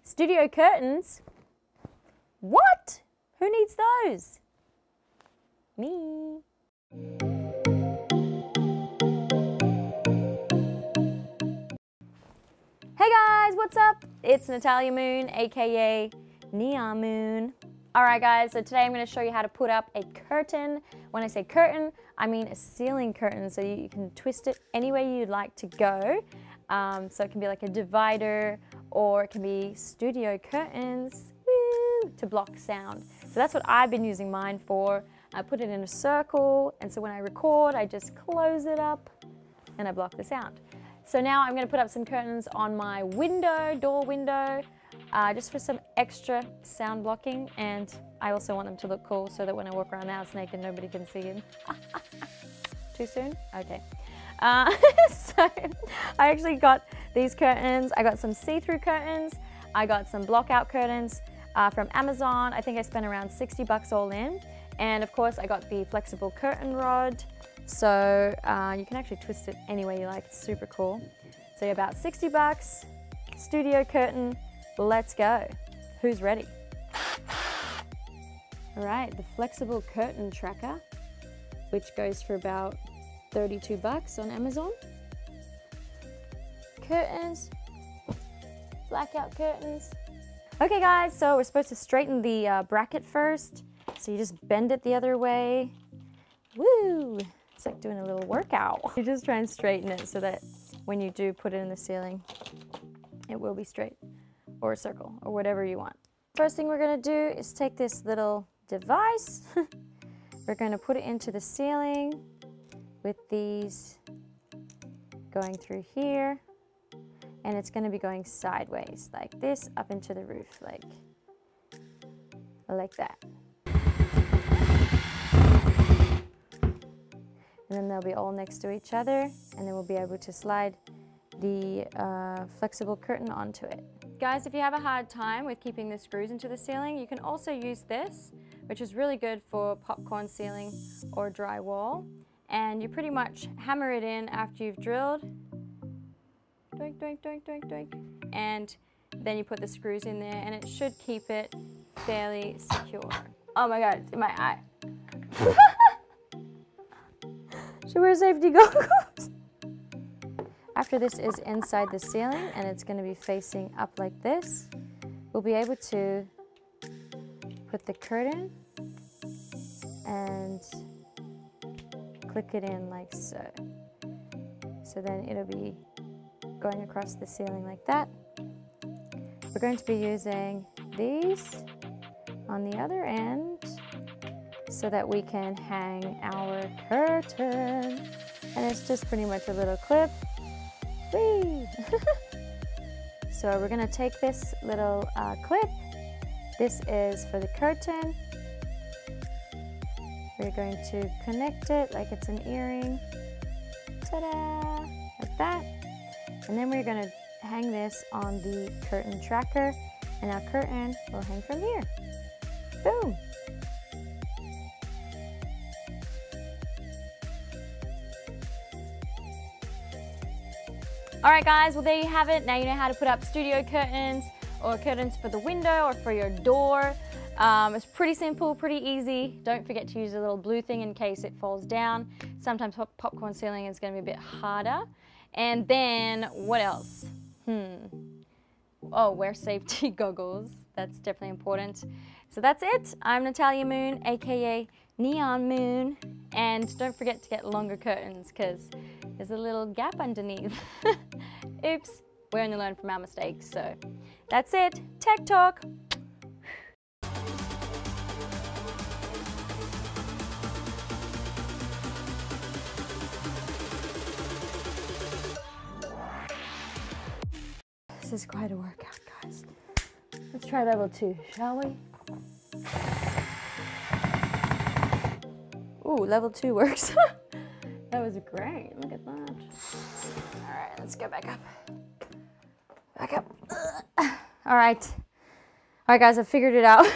Studio curtains? What? Who needs those? Me. Hey guys, what's up? It's Natalia Moon, aka Neon Moon. Alright guys, so today I'm going to show you how to put up a curtain. When I say curtain, I mean a ceiling curtain, so you can twist it any way you'd like to go. So it can be like a divider, or it can be studio curtains, woo, to block sound. So that's what I've been using mine for. I put it in a circle, and so when I record, I just close it up and I block the sound. So now I'm going to put up some curtains on my window, door window, just for some extra sound blocking, and I also want them to look cool so that when I walk around the house naked, nobody can see them. Too soon? Okay. So I actually got these curtains. I got some see-through curtains. I got some block-out curtains from Amazon. I think I spent around 60 bucks all in. And of course, I got the flexible curtain rod. So you can actually twist it any way you like. It's super cool. So about 60 bucks, studio curtain. Let's go. Who's ready? All right, the flexible curtain tracker, which goes for about 32 bucks on Amazon. Curtains, blackout curtains. Okay guys, so we're supposed to straighten the bracket first. So you just bend it the other way. Woo! It's like doing a little workout. You just try and straighten it so that when you do put it in the ceiling, it will be straight, or a circle, or whatever you want. First thing we're gonna do is take this little device. We're gonna put it into the ceiling with these going through here, and it's going to be going sideways like this up into the roof, like that. And then they'll be all next to each other, and then we'll be able to slide the flexible curtain onto it. Guys, if you have a hard time with keeping the screws into the ceiling, you can also use this, which is really good for popcorn ceiling or drywall. And you pretty much hammer it in after you've drilled. Doink, doink, doink, doink, doink. And then you put the screws in there, and it should keep it fairly secure. Oh my God, it's in my eye. Should wear safety goggles. After this is inside the ceiling and it's going to be facing up like this, we'll be able to put the curtain and click it in like so. So then it'll be going across the ceiling like that. We're going to be using these on the other end so that we can hang our curtain. And it's just pretty much a little clip. Whee! So we're going to take this little clip. This is for the curtain. We're going to connect it like it's an earring. Ta-da! Like that. And then we're going to hang this on the curtain tracker, and our curtain will hang from here. Boom! Alright guys, well there you have it. Now you know how to put up studio curtains, or curtains for the window, or for your door. It's pretty simple, pretty easy. Don't forget to use a little blue thing in case it falls down. Sometimes popcorn ceiling is going to be a bit harder. And then, what else? Oh, wear safety goggles. That's definitely important. So that's it. I'm Natalia Moon, aka Neon Moon. And don't forget to get longer curtains, because there's a little gap underneath. Oops, we only learn from our mistakes. So that's it. Tech Talk. This is quite a workout, guys. Let's try level 2, shall we? Ooh, level 2 works. That was great. Look at that. All right, let's go back up. Back up. All right. All right, guys, I figured it out.